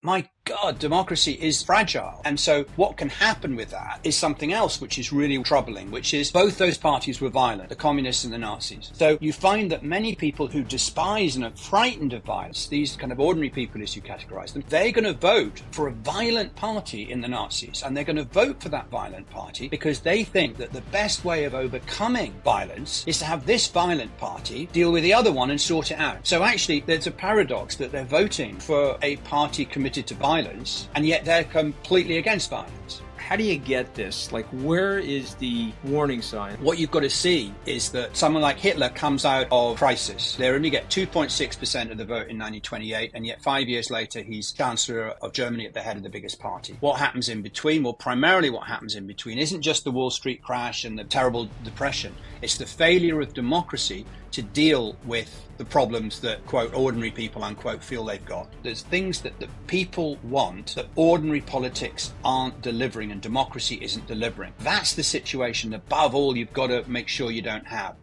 my God, democracy is fragile. And so what can happen with that is something else which is really troubling, which is both those parties were violent, the communists and the Nazis. So you find that many people who despise and are frightened of violence, these kind of ordinary people as you categorize them, they're going to vote for a violent party in the Nazis. And they're going to vote for that violent party because they think that the best way of overcoming violence is to have this violent party deal with the other one and sort it out. So actually, there's a paradox that they're voting for a party committed to violence, and yet they're completely against violence. How do you get this? Like, where is the warning sign? What you've got to see is that someone like Hitler comes out of crisis. They only get 2.6% of the vote in 1928, and yet 5 years later, he's Chancellor of Germany at the head of the biggest party. What happens in between? Well, primarily what happens in between isn't just the Wall Street crash and the terrible depression. It's the failure of democracy to deal with the problems that, quote, ordinary people, unquote, feel they've got. There's things that the people want that ordinary politics aren't delivering and democracy isn't delivering. That's the situation, above all, you've got to make sure you don't have.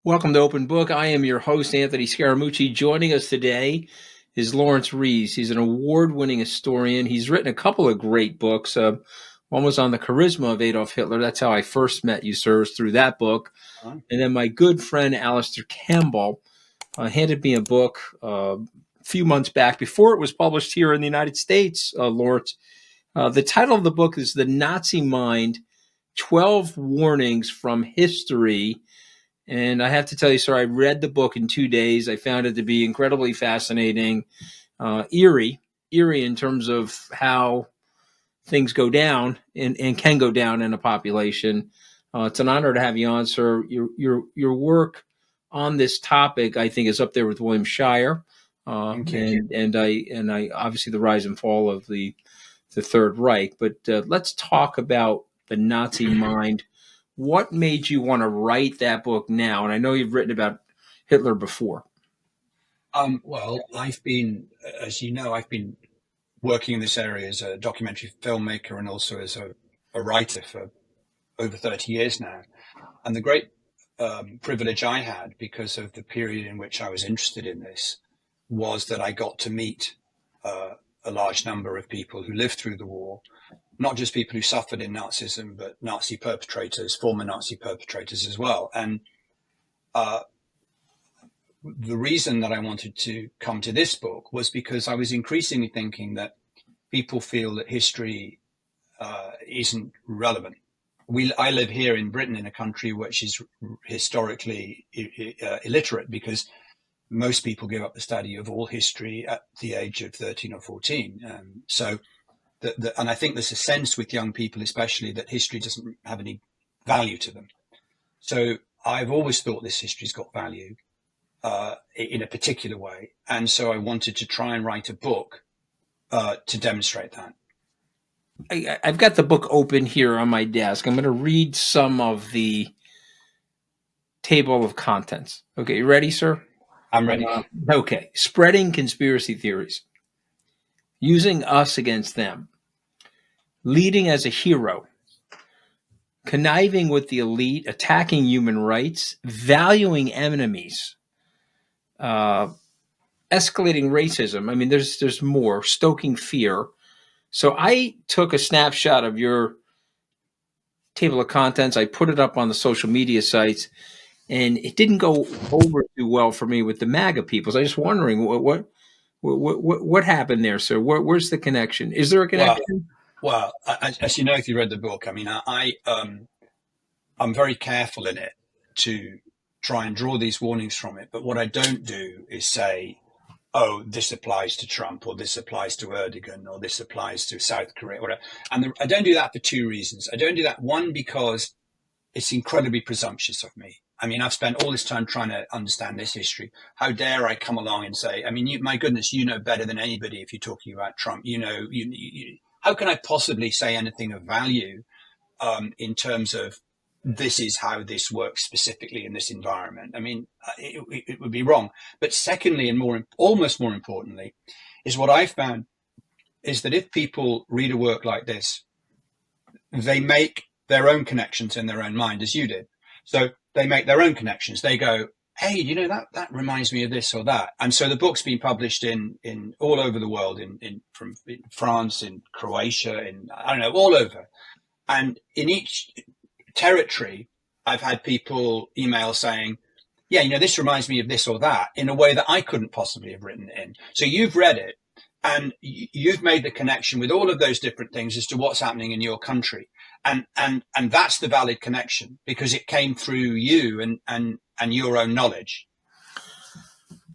Welcome to Open Book. I am your host, Anthony Scaramucci. Joining us today is Laurence Rees. He's an award-winning historian. He's written a couple of great books. One was on the charisma of Adolf Hitler. That's how I first met you, sir, through that book. And then my good friend, Alistair Campbell, handed me a book a few months back before it was published here in the United States, Lawrence. The title of the book is The Nazi Mind, 12 Warnings from History. And I have to tell you, sir, I read the book in 2 days. I found it to be incredibly fascinating, eerie in terms of how things go down and can go down in a population. It's an honor to have you on, sir. Your work on this topic, I think, is up there with William Shirer, and I obviously the rise and fall of the Third Reich. But let's talk about the Nazi mind. What made you want to write that book now? And I know you've written about Hitler before. Well, I've been, as you know, I've been working in this area as a documentary filmmaker and also as a writer for over 30 years now. And the great privilege I had because of the period in which I was interested in this was that I got to meet a large number of people who lived through the war, not just people who suffered in Nazism, but Nazi perpetrators, former Nazi perpetrators as well. And the reason that I wanted to come to this book was because I was increasingly thinking that people feel that history isn't relevant. I live here in Britain, in a country which is historically illiterate, because most people give up the study of all history at the age of 13 or 14. And I think there's a sense with young people, especially, that history doesn't have any value to them. So I've always thought this history's got value in a particular way. And so I wanted to try and write a book to demonstrate that. I've got the book open here on my desk. I'm going to read some of the table of contents. Okay, you ready, sir? I'm ready. Okay. Spreading conspiracy theories. Using us against them. Leading as a hero. Conniving with the elite. Attacking human rights. Valuing enemies. Escalating racism. I mean, there's more. Stoking fear. So I took a snapshot of your table of contents. I put it up on the social media sites, and it didn't go over too well for me with the MAGA people. So I'm just wondering what happened there, sir. Where's the connection? Is there a connection? Well, as you know, if you read the book, I mean, I'm very careful in it to try and draw these warnings from it. But what I don't do is say, oh, this applies to Trump, or this applies to Erdogan, or this applies to South Korea, whatever. And I don't do that for two reasons. I don't do that, one, because it's incredibly presumptuous of me. I mean, I've spent all this time trying to understand this history. How dare I come along and say, I mean, my goodness, you know better than anybody if you're talking about Trump. You know, how can I possibly say anything of value in terms of this is how this works specifically in this environment? I mean, it would be wrong. But secondly, and almost more importantly, is what I found is that if people read a work like this, they make their own connections in their own mind, as you did. So they make their own connections. They go, hey, that reminds me of this or that. And so the book's been published in all over the world, in France, in Croatia, I don't know, all over. And in each territory, I've had people email saying, yeah, this reminds me of this or that in a way that I couldn't possibly have written it in. So you've read it and you've made the connection with all of those different things as to what's happening in your country. And that's the valid connection because it came through you and your own knowledge.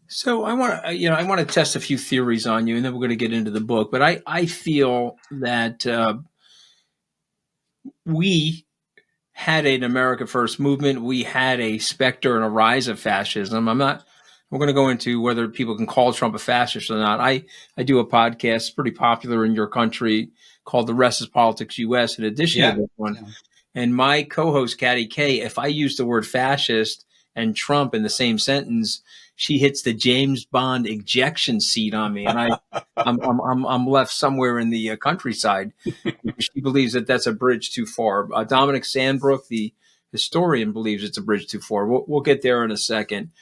So I want to test a few theories on you, and then we're going to get into the book. But I feel that we had an America First movement. We had a specter and a rise of fascism. We're going to go into whether people can call Trump a fascist or not. I do a podcast pretty popular in your country called The Rest is Politics US in addition to this one. Yeah. And my co-host, Katty K, if I use the word fascist and Trump in the same sentence, she hits the James Bond ejection seat on me, and I'm left somewhere in the countryside. She believes that that's a bridge too far. Dominic Sandbrook, the historian, believes it's a bridge too far. We'll get there in a second.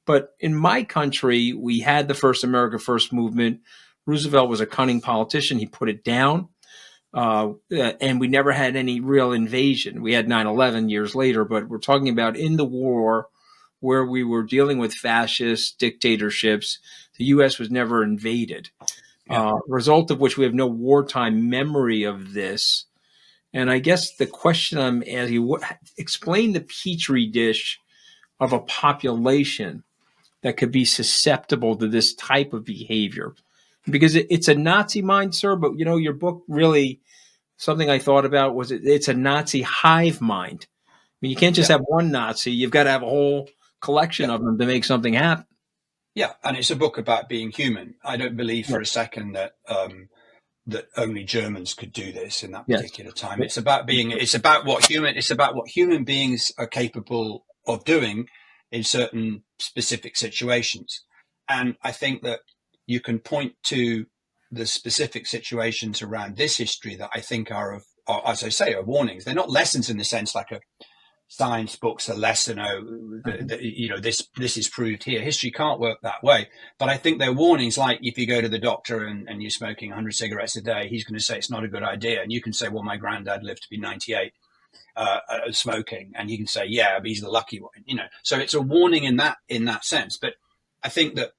But in my country, we had the first America First movement. Roosevelt was a cunning politician. He put it down. And we never had any real invasion. We had 9/11 years later, but we're talking about in the war where we were dealing with fascist dictatorships. The U.S. was never invaded. Result of which we have no wartime memory of this. And I guess the question I'm asking, explain the petri dish of a population that could be susceptible to this type of behavior. Because it's a Nazi mind, sir, but your book really, something I thought about was it's a Nazi hive mind. I mean, you can't just have one Nazi. You've got to have a whole collection of them to make something happen. Yeah, and it's a book about being human. I don't believe for a second that that only Germans could do this in that particular time. It's about what human beings are capable of doing in certain specific situations. And I think that you can point to the specific situations around this history that I think are as I say, are warnings. They're not lessons in the sense like a science book's a lesson. This is proved here. History can't work that way. But I think they're warnings. Like if you go to the doctor and you're smoking 100 cigarettes a day, he's going to say it's not a good idea. And you can say, well, my granddad lived to be 98 smoking, and you can say, yeah, but he's the lucky one. So it's a warning in that sense. But I think that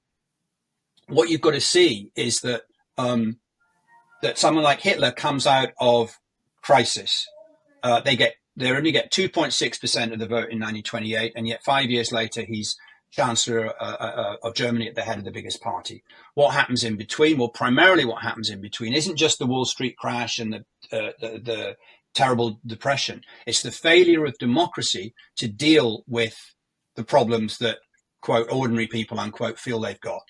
what you've got to see is that that someone like Hitler comes out of crisis. They only get 2.6% of the vote in 1928, and yet 5 years later, he's Chancellor of Germany at the head of the biggest party. What happens in between? Well, primarily what happens in between isn't just the Wall Street crash and the terrible depression. It's the failure of democracy to deal with the problems that, quote, ordinary people, unquote, feel they've got.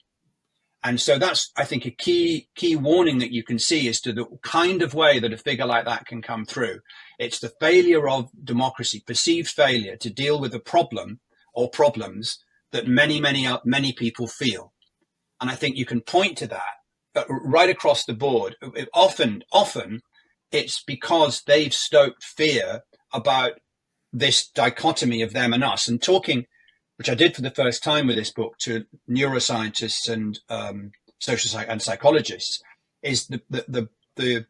And so that's, I think, a key warning that you can see as to the kind of way that a figure like that can come through. It's the failure of democracy, perceived failure to deal with a problem or problems that many people feel. And I think you can point to that right across the board. Often it's because they've stoked fear about this dichotomy of them and us. And talking, which I did for the first time with this book, to neuroscientists and psychologists, is the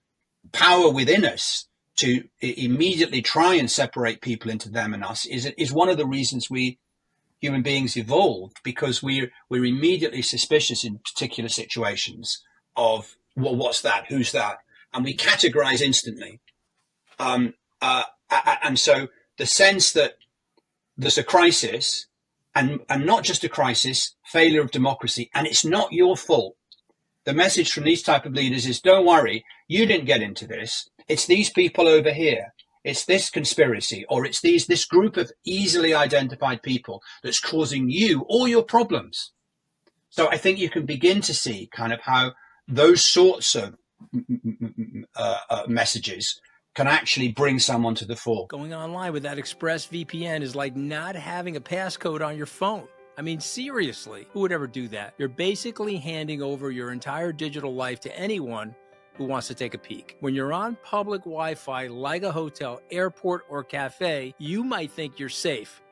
power within us to immediately try and separate people into them and us is one of the reasons we human beings evolved, because we're immediately suspicious in particular situations of, well, what's that? Who's that? And we categorize instantly. And so the sense that there's a crisis, and not just a crisis, failure of democracy, and it's not your fault. The message from these type of leaders is, don't worry, you didn't get into this. It's these people over here. It's this conspiracy, or it's this group of easily identified people that's causing you all your problems. So I think you can begin to see kind of how those sorts of messages can actually bring someone to the fore. Going online with that ExpressVPN is like not having a passcode on your phone. I mean, seriously, who would ever do that? You're basically handing over your entire digital life to anyone who wants to take a peek. When you're on public Wi-Fi, like a hotel, airport, or cafe, you might think you're safe.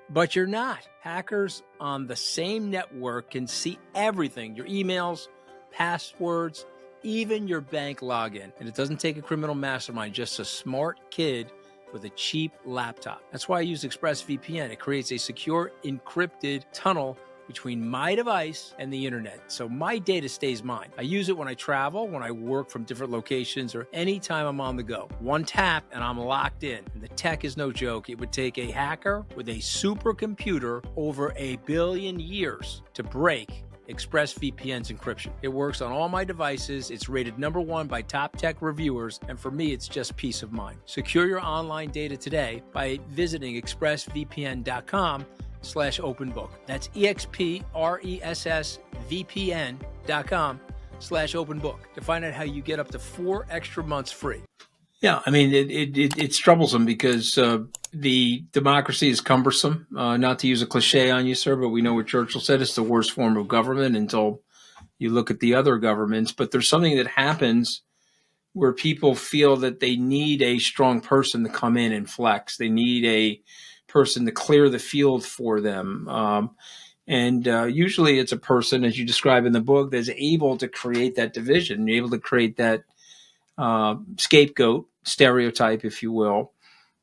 But you're not. Hackers on the same network can see everything, your emails, passwords, even your bank login. And it doesn't take a criminal mastermind, just a smart kid with a cheap laptop. That's why I use ExpressVPN. It creates a secure, encrypted tunnel between my device and the internet, so my data stays mine. I use it when I travel, when I work from different locations, or anytime I'm on the go. One tap and I'm locked in. And the tech is no joke. It would take a hacker with a supercomputer over 1 billion years to break ExpressVPN's encryption. It works on all my devices. It's rated #1 by top tech reviewers, and for me, it's just peace of mind. Secure your online data today by visiting expressvpn.com/openbook. That's expressvpn.com/openbook to find out how you get up to 4 extra months free. Yeah, I mean, it's troublesome because the democracy is cumbersome. Not to use a cliche on you, sir, but we know what Churchill said: it's the worst form of government until you look at the other governments. But there's something that happens where people feel that they need a strong person to come in and flex. They need a person to clear the field for them. And usually it's a person, as you describe in the book, that's able to create that division, able to create that scapegoat stereotype, if you will.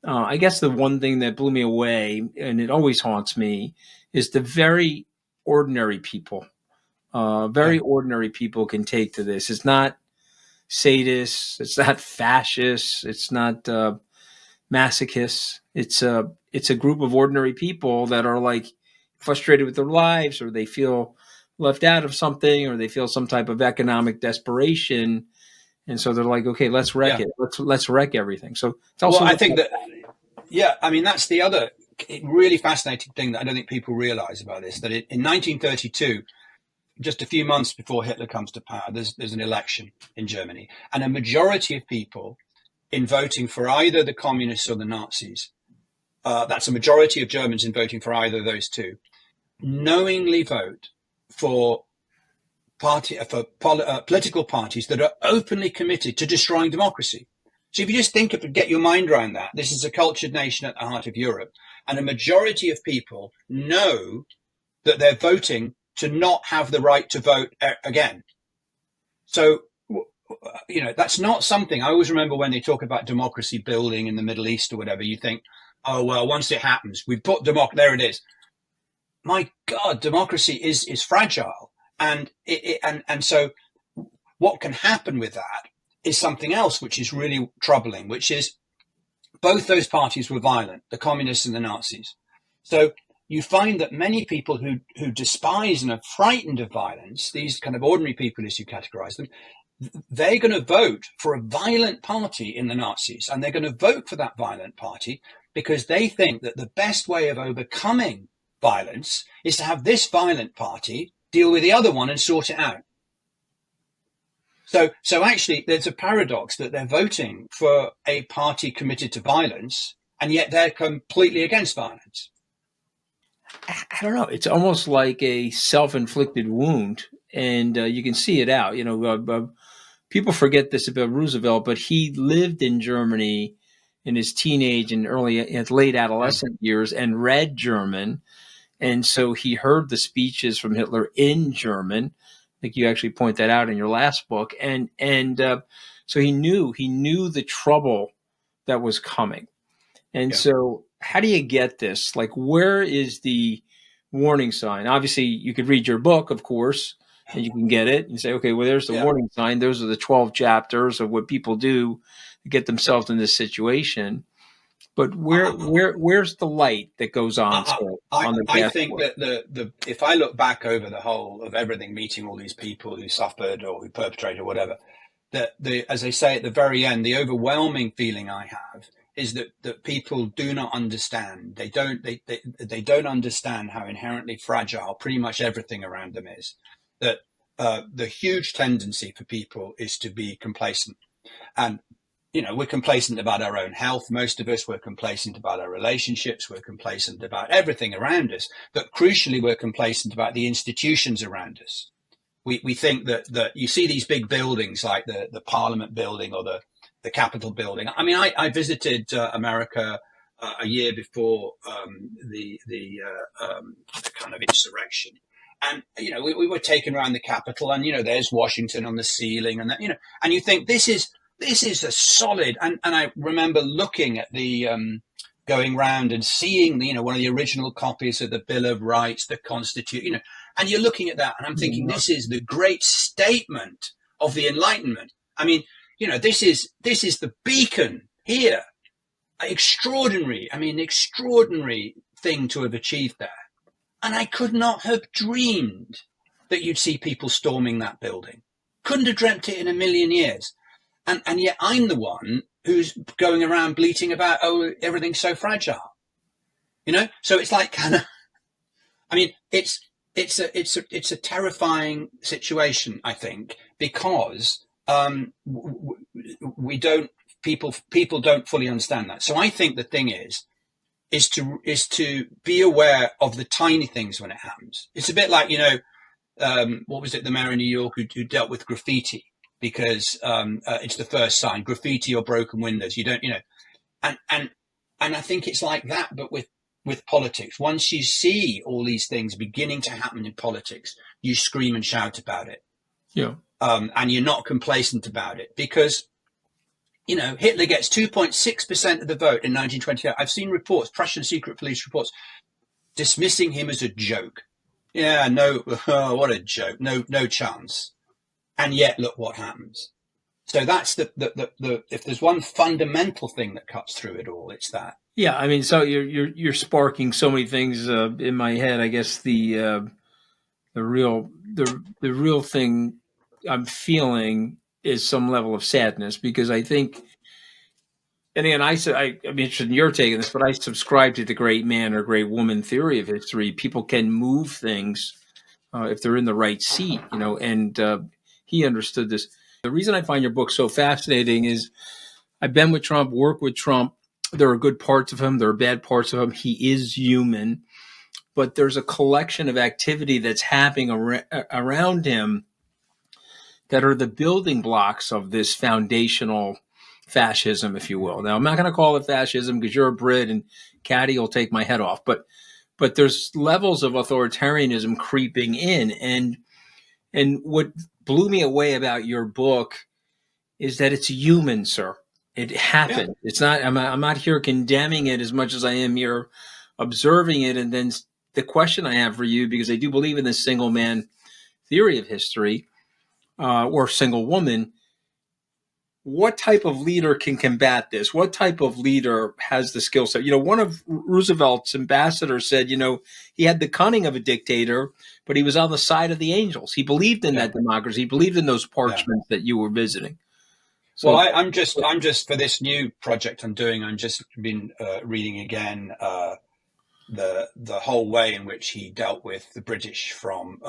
I guess the one thing that blew me away, and it always haunts me, is the very ordinary people. Very ordinary people can take to this. It's not sadists. It's not fascists. It's not masochists. It's a group of ordinary people that are like frustrated with their lives, or they feel left out of something, or they feel some type of economic desperation. And so they're like, okay, let's wreck it. Let's wreck everything. So it's also, well, I think that, I mean, that's the other really fascinating thing that I don't think people realize about this, that in 1932, just a few months before Hitler comes to power, there's an election in Germany, and a majority of people in voting for either the communists or the Nazis, that's a majority of Germans in voting for either of those two, knowingly vote for political parties that are openly committed to destroying democracy. So if you just get your mind around that, this is a cultured nation at the heart of Europe, and a majority of people know that they're voting to not have the right to vote again. So, that's not something. I always remember when they talk about democracy building in the Middle East or whatever, you think, oh, well, once it happens, we put there it is. My God, democracy is fragile. And so what can happen with that is something else, which is really troubling, which is both those parties were violent, the communists and the Nazis. So you find that many people who despise and are frightened of violence, these kind of ordinary people, as you categorize them, they're going to vote for a violent party in the Nazis. And they're going to vote for that violent party because they think that the best way of overcoming violence is to have this violent party deal with the other one and sort it out. So actually, there's a paradox that they're voting for a party committed to violence, and yet they're completely against violence. I don't know. It's almost like a self-inflicted wound, and you can see it out. People forget this about Roosevelt, but he lived in Germany in his teenage and late adolescent years and read German. And so he heard the speeches from Hitler in German. I think you actually point that out in your last book. And so he knew the trouble that was coming. And so how do you get this? Like, where is the warning sign? Obviously, you could read your book, of course, and you can get it and say, okay, well, there's the warning sign. Those are the 12 chapters of what people do to get themselves in this situation. But where's the light that goes on? I think that if I look back over the whole of everything, meeting all these people who suffered or who perpetrated or whatever, that as I say at the very end, the overwhelming feeling I have is that people do not understand. They don't understand how inherently fragile pretty much everything around them is. That the huge tendency for people is to be complacent, and we're complacent about our own health. Most of us, we're complacent about our relationships. We're complacent about everything around us. But crucially, we're complacent about the institutions around us. We think that you see these big buildings like the Parliament building or the Capitol building. I mean, I visited America a year before the kind of insurrection. And, we were taken around the Capitol, and, there's Washington on the ceiling, and that, and you think this is a solid, and I remember looking at the, going round and seeing, one of the original copies of the Bill of Rights, the Constitution, and you're looking at that, and I'm thinking, this is the great statement of the Enlightenment. I mean, this is the beacon here. Extraordinary thing to have achieved there. And I could not have dreamed that you'd see people storming that building. Couldn't have dreamt it in a million years. And yet I'm the one who's going around bleating about, oh, everything's so fragile. So it's like kind of, I mean, it's a terrifying situation, I think, because people don't fully understand that. So I think the thing is to be aware of the tiny things when it happens. It's a bit like, what was it, the mayor in New York who dealt with graffiti, because it's the first sign, graffiti or broken windows. You don't, and I think it's like that, but with politics. Once you see all these things beginning to happen in politics, you scream and shout about it. Yeah. And you're not complacent about it, because Hitler gets 2.6% of the vote in 1928. I've seen reports, Prussian secret police reports, dismissing him as a joke. Yeah, no, what a joke. No chance. And yet, look what happens. So that's the if there's one fundamental thing that cuts through it all, it's that. Yeah, I mean, so you're sparking so many things in my head. I guess the real thing I'm feeling is some level of sadness, because I think, and again, I'm interested in your take on this, but I subscribe to the great man or great woman theory of history. People can move things if they're in the right seat, and he understood this. The reason I find your book so fascinating is I've been with Trump, worked with Trump. There are good parts of him. There are bad parts of him. He is human, but there's a collection of activity that's happening around him that are the building blocks of this foundational fascism, if you will. Now, I'm not going to call it fascism because you're a Brit and Caddy will take my head off, but there's levels of authoritarianism creeping in. And what blew me away about your book is that it's human, sir. It happened. Yeah. It's not, I'm not here condemning it as much as I am here observing it. And then the question I have for you, because I do believe in this single man theory of history, or single woman, what type of leader can combat this? What type of leader has the skill set? One of Roosevelt's ambassadors said, he had the cunning of a dictator, but he was on the side of the angels. He believed in that democracy. He believed in those parchments that you were visiting. So, well, I'm just for this new project I'm doing, I'm just been reading again the whole way in which he dealt with the British from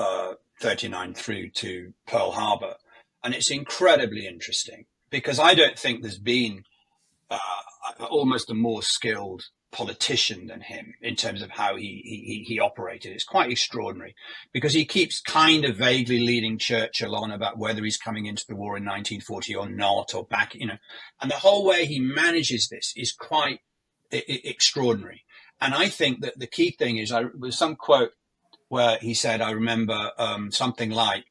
39 through to Pearl Harbor. And it's incredibly interesting, because I don't think there's been almost a more skilled politician than him in terms of how he operated. It's quite extraordinary, because he keeps kind of vaguely leading Churchill on about whether he's coming into the war in 1940 or not, or back, and the whole way he manages this is quite extraordinary. And I think that the key thing is, there's some quote where he said, I remember something like,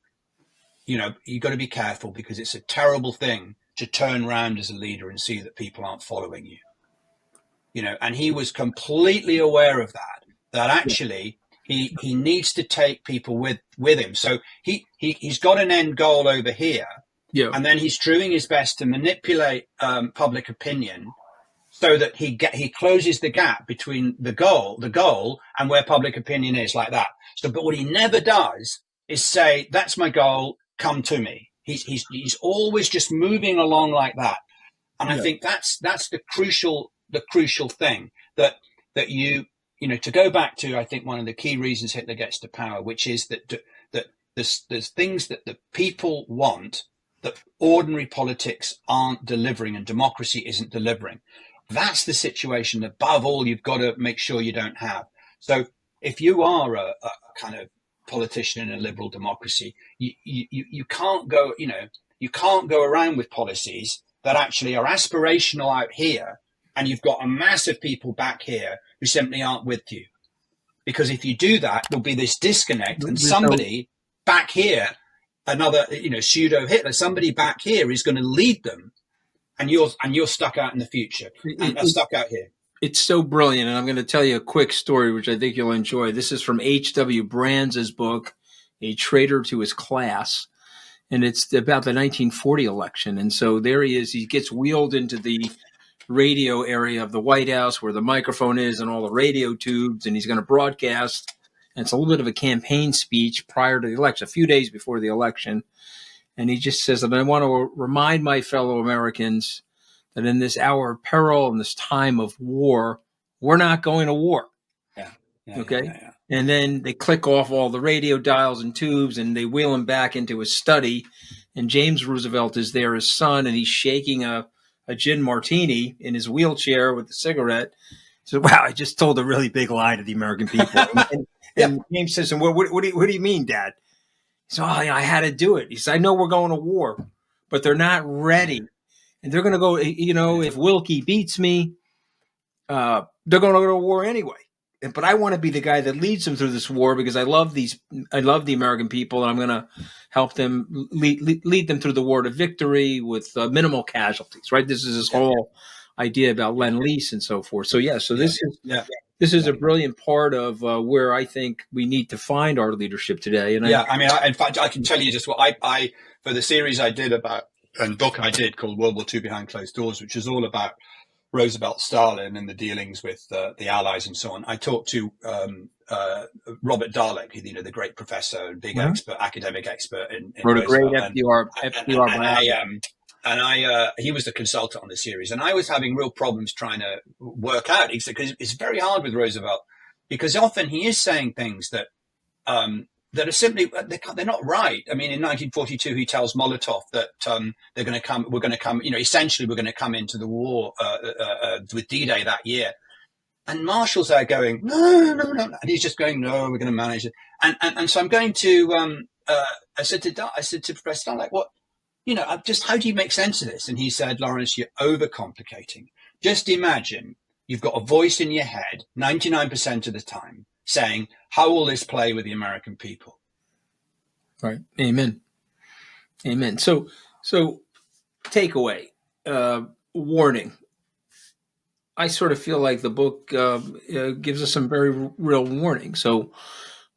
you got to be careful, because it's a terrible thing to turn around as a leader and see that people aren't following you. And he was completely aware of that actually he needs to take people with him. So he's got an end goal over here. Yeah. And then he's doing his best to manipulate public opinion so that he closes the gap between the goal and where public opinion is, like that. So, but what he never does is say, that's my goal, come to me. He's always just moving along like that. And I think that's the crucial thing that you to go back to, I think one of the key reasons Hitler gets to power, which is that there's things that the people want that ordinary politics aren't delivering and democracy isn't delivering. That's the situation, above all, you've got to make sure you don't have. So if you are a kind of politician in a liberal democracy, you can't go, you can't go around with policies that actually are aspirational out here, and you've got a mass of people back here who simply aren't with you. Because if you do that, there'll be this disconnect, and somebody back here, another, pseudo Hitler, somebody back here is going to lead them, and you're stuck out in the future, and stuck out here. It's so brilliant, and I'm going to tell you a quick story, which I think you'll enjoy. This is from H.W. Brands' book, A Traitor to His Class, and it's about the 1940 election. And so there he is. He gets wheeled into the radio area of the White House where the microphone is and all the radio tubes, and he's going to broadcast. And it's a little bit of a campaign speech prior to the election, a few days before the election. And he just says, I want to remind my fellow Americans that in this hour of peril, in this time of war, we're not going to war. Okay? Yeah. And then they click off all the radio dials and tubes, and they wheel him back into his study. And James Roosevelt is there, his son, and he's shaking a gin martini in his wheelchair with a cigarette. So, wow, I just told a really big lie to the American people. And James says, what do you mean, Dad? He says, I had to do it. He says, I know we're going to war, but they're not ready. And they're going to go, if Wilkie beats me, they're going to go to war anyway. But I want to be the guy that leads them through this war because I love the American people, and I'm going to help them lead them through the war to victory with minimal casualties, right? This is this whole idea about Lend-Lease and so forth. So, this is a brilliant part of where I think we need to find our leadership today. And in fact, I can tell you just what I for the series I did and book I did called World War II Behind Closed Doors, which is all about Roosevelt, Stalin, and the dealings with the Allies and so on. I talked to Robert Dalek, the great professor and big expert, academic expert in wrote a great FDR he was the consultant on the series, and I was having real problems trying to work out because it's very hard with Roosevelt, because often he is saying things that that are simply they're not right. I mean, in 1942, he tells Molotov that we're going to come. Essentially, we're going to come into the war with D-Day that year. And Marshall's there going, no, and he's just going, no, we're going to manage it. And so I'm going to. I said to Professor Starlight, what, how do you make sense of this? And he said, Laurence, you're overcomplicating. Just imagine you've got a voice in your head 99% of the time saying, how will this play with the American people? Right. Amen. So takeaway, warning. I sort of feel like the book gives us some very real warning. So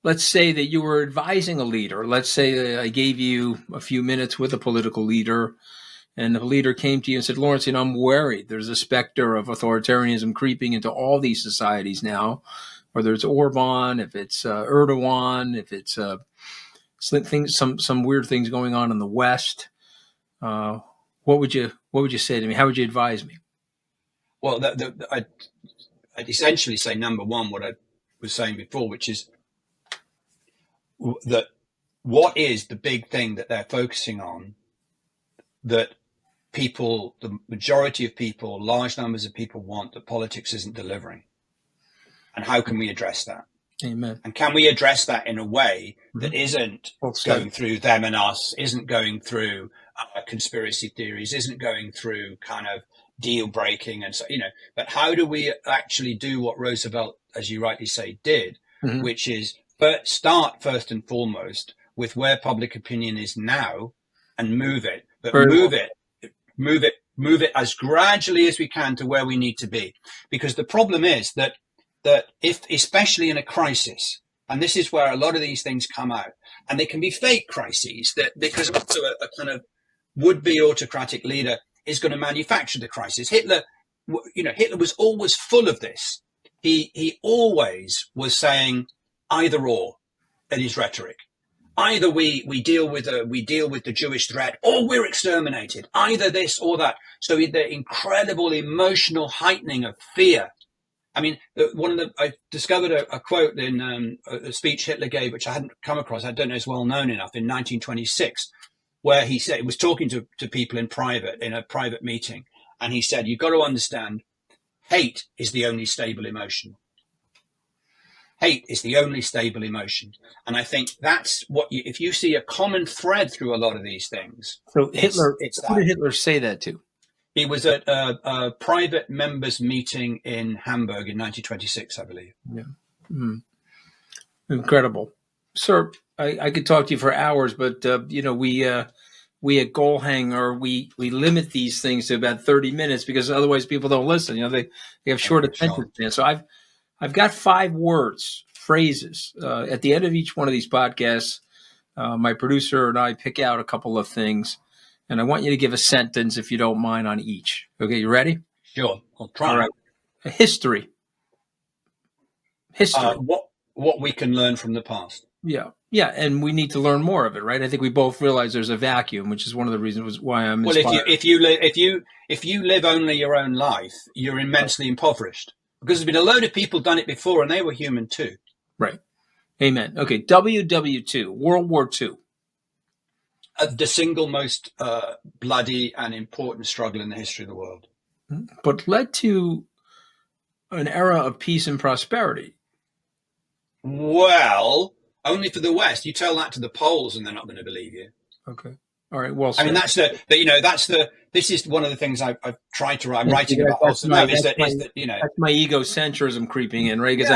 let's say that you were advising a leader. Let's say I gave you a few minutes with a political leader, and the leader came to you and said, Laurence, I'm worried. There's a specter of authoritarianism creeping into all these societies now, whether it's Orban, if it's Erdogan, if it's some weird things going on in the West. What would you say to me? How would you advise me? Well, I'd essentially say, number one, what I was saying before, which is that what is the big thing that they're focusing on that people, the majority of people, large numbers of people want, that politics isn't delivering? And how can we address that? Amen. And can we address that in a way that isn't going through them and us, isn't going through conspiracy theories, isn't going through kind of deal breaking and so, but how do we actually do what Roosevelt, as you rightly say, did, which is start first and foremost with where public opinion is now and move it, but move it as gradually as we can to where we need to be. Because the problem is that if, especially in a crisis, and this is where a lot of these things come out, and they can be fake crises, that because also a kind of would-be autocratic leader is going to manufacture the crisis. Hitler was always full of this. He always was saying either or in his rhetoric. Either we deal with the Jewish threat, or we're exterminated. Either this or that. So the incredible emotional heightening of fear. I mean, I discovered a quote in a speech Hitler gave, which I hadn't come across. I don't know, it's well known enough, in 1926, where he said, he was talking to people in a private meeting, and he said, you've got to understand, hate is the only stable emotion. Hate is the only stable emotion. And I think that's if you see a common thread through a lot of these things. So who did Hitler say that to? He was at a private members meeting in Hamburg in 1926, I believe. Yeah. Incredible. Sir, I could talk to you for hours, but we at Goalhanger, we limit these things to about 30 minutes because otherwise people don't listen. They have short attention span. So I've got 5 words, phrases. At the end of each one of these podcasts, my producer and I pick out a couple of things, and I want you to give a sentence, if you don't mind, on each. Okay, you ready? Sure, I'll try. All right. History. What we can learn from the past. Yeah, and we need to learn more of it, right? I think we both realize there's a vacuum, which is one of the reasons why I'm inspired. Well, if you live only your own life, you're immensely impoverished because there's been a load of people done it before, and they were human too. Right. Amen. Okay. WW2, World War II. The single most bloody and important struggle in the history of the world, but led to an era of peace and prosperity. Well, only for the West. You tell that to the Poles, and they're not going to believe you. Okay. All right. Well, I mean, this is one of the things I've tried to write. I'm writing about also now. That's my egocentrism creeping in, right? Because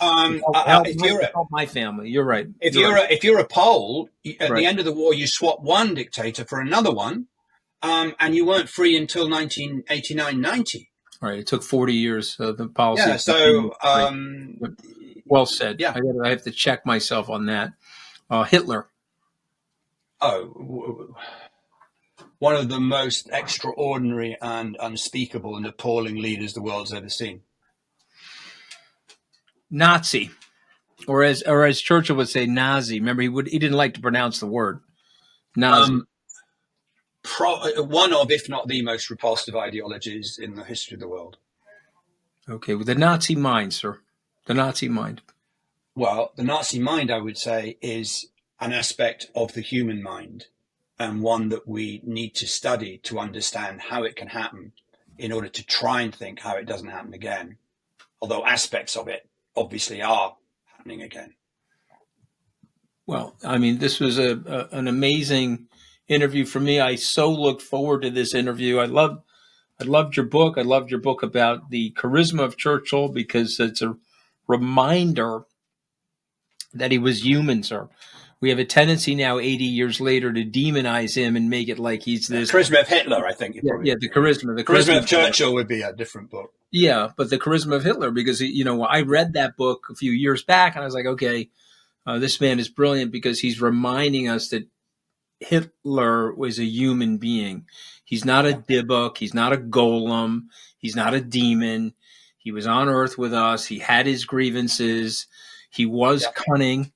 help my family. You're right. If you're a Pole, at the end of the war, you swap one dictator for another one, and you weren't free until 1989-90. All right. It took 40 years. The policy. Yeah. So. Well said. Yeah. I have to check myself on that. Hitler. Oh, one of the most extraordinary and unspeakable and appalling leaders the world's ever seen. Nazi, or as Churchill would say, Nazi. Remember, he didn't like to pronounce the word Nazi. One of, if not the most repulsive ideologies in the history of the world. Okay, with the Nazi mind, sir. The Nazi mind. Well, the Nazi mind, I would say, is an aspect of the human mind, and one that we need to study to understand how it can happen in order to try and think how it doesn't happen again. Although aspects of it obviously are happening again. Well, I mean, this was an amazing interview for me. I so looked forward to this interview. I loved your book. I loved your book about the charisma of Churchill because it's a reminder that he was human, sir. We have a tendency now, 80 years later, to demonize him and make it like he's this. The charisma of Hitler, I think. The charisma. The charisma of Churchill would be a different book. Yeah, but the charisma of Hitler, because, I read that book a few years back and I was like, okay, this man is brilliant because he's reminding us that Hitler was a human being. He's not a Dybbuk. He's not a golem. He's not a demon. He was on Earth with us. He had his grievances. He was cunning.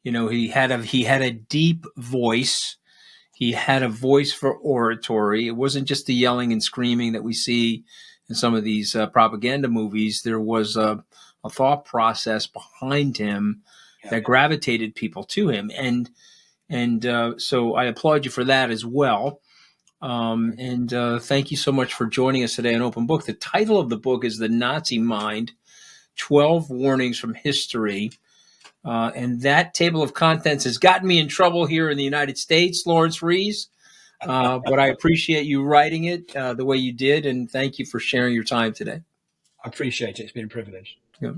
He had a deep voice. He had a voice for oratory. It wasn't just the yelling and screaming that we see in some of these propaganda movies. There was a thought process behind him that gravitated people to him. And so I applaud you for that as well. And thank you so much for joining us today on Open Book. The title of the book is The Nazi Mind, 12 Warnings from History. And that table of contents has gotten me in trouble here in the United States, Laurence Rees. But I appreciate you writing it the way you did. And thank you for sharing your time today. I appreciate it. It's been a privilege. Yeah.